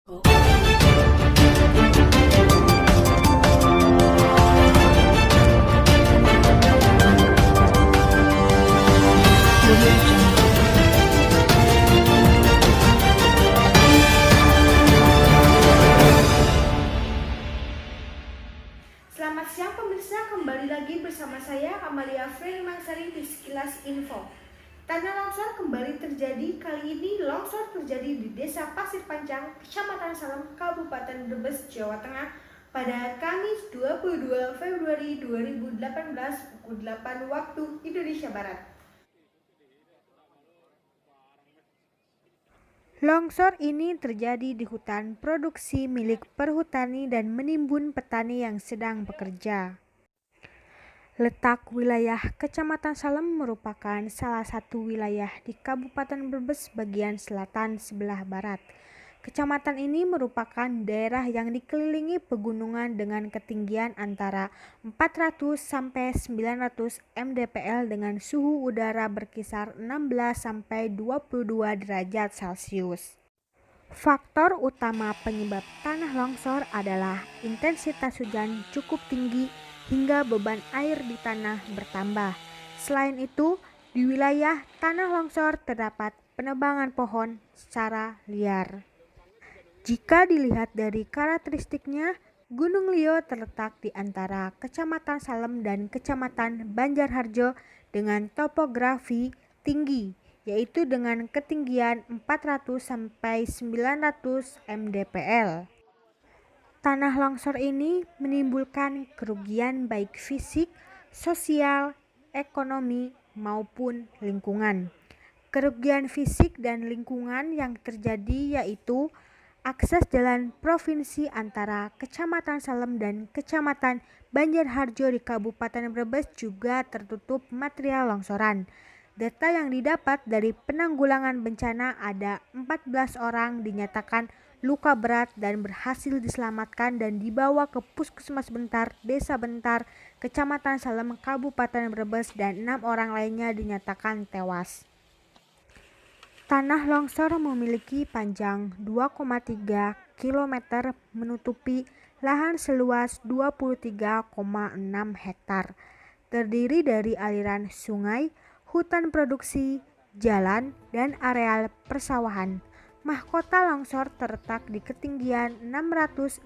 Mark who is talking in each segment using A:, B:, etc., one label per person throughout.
A: Selamat siang pemirsa, kembali lagi bersama saya Amalia Frenimangsari di Sekilas Info. Tanah longsor kembali terjadi, kali ini longsor terjadi di Desa Pasir Panjang, Kecamatan Salem, Kabupaten Brebes, Jawa Tengah pada Kamis 22 Februari 2018 pukul 8 waktu Indonesia Barat. Longsor ini terjadi di hutan produksi milik perhutani dan menimbun petani yang sedang bekerja. Letak wilayah Kecamatan Salem merupakan salah satu wilayah di Kabupaten Brebes bagian selatan sebelah barat. Kecamatan ini merupakan daerah yang dikelilingi pegunungan dengan ketinggian antara 400 sampai 900 mdpl dengan suhu udara berkisar 16 sampai 22 derajat Celcius. Faktor utama penyebab tanah longsor adalah intensitas hujan cukup tinggi hingga beban air di tanah bertambah. Selain itu, di wilayah tanah longsor terdapat penebangan pohon secara liar. Jika dilihat dari karakteristiknya, Gunung Lio terletak di antara Kecamatan Salem dan Kecamatan Banjarharjo dengan topografi tinggi, yaitu dengan ketinggian 400 sampai 900 mdpl. Tanah longsor ini menimbulkan kerugian baik fisik, sosial, ekonomi, maupun lingkungan. Kerugian fisik dan lingkungan yang terjadi yaitu akses jalan provinsi antara Kecamatan Salem dan Kecamatan Banjarharjo di Kabupaten Brebes juga tertutup material longsoran. Data yang didapat dari penanggulangan bencana ada 14 orang dinyatakan luka berat dan berhasil diselamatkan dan dibawa ke Puskesmas Bentar, Desa Bentar, Kecamatan Salem, Kabupaten Brebes dan 6 orang lainnya dinyatakan tewas. Tanah longsor memiliki panjang 2,3 km menutupi lahan seluas 23,6 hektar. Terdiri dari aliran sungai, hutan produksi, jalan, dan areal persawahan. Mahkota longsor terletak di ketinggian 660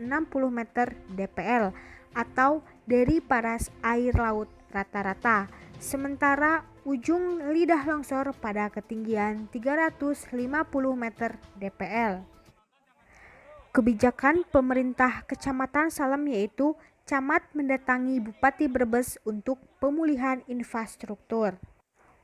A: meter dpl atau dari paras air laut rata-rata. Sementara ujung lidah longsor pada ketinggian 350 meter dpl. Kebijakan pemerintah Kecamatan Salem yaitu camat mendatangi Bupati Brebes untuk pemulihan infrastruktur.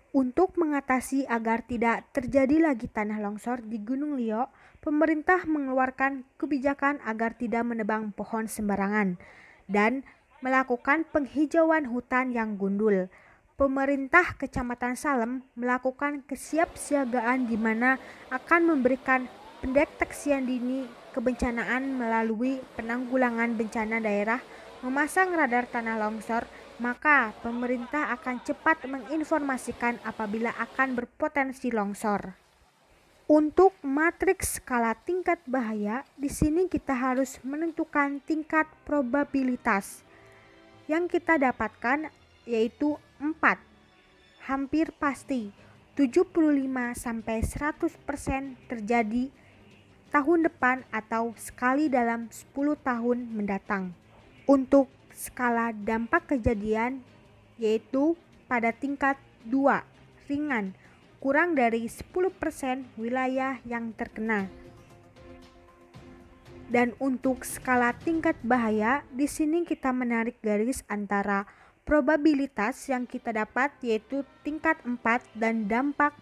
A: Untuk mengatasi agar tidak terjadi lagi tanah longsor di Gunung Lio, pemerintah mengeluarkan kebijakan agar tidak menebang pohon sembarangan dan melakukan penghijauan hutan yang gundul. Pemerintah Kecamatan Salem melakukan kesiapsiagaan di mana akan memberikan pendeteksian dini kebencanaan melalui penanggulangan bencana daerah, memasang radar tanah longsor, maka pemerintah akan cepat menginformasikan apabila akan berpotensi longsor. Untuk matriks skala tingkat bahaya, di sini kita harus menentukan tingkat probabilitas. Yang kita dapatkan yaitu 4. Hampir pasti 75 sampai 100% terjadi tahun depan atau sekali dalam 10 tahun mendatang. Untuk skala dampak kejadian yaitu pada tingkat 2, ringan, kurang dari 10% wilayah yang terkena. Dan untuk skala tingkat bahaya, di sini kita menarik garis antara probabilitas yang kita dapat yaitu tingkat 4 dan dampak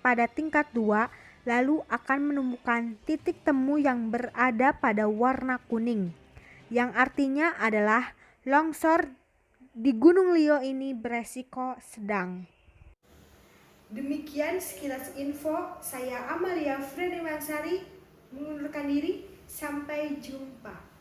A: pada tingkat 2, lalu akan menemukan titik temu yang berada pada warna kuning, yang artinya adalah longsor di Gunung Lio ini beresiko sedang. Demikian sekilas info, saya Amalia Frenimangsari mengundurkan diri, sampai jumpa.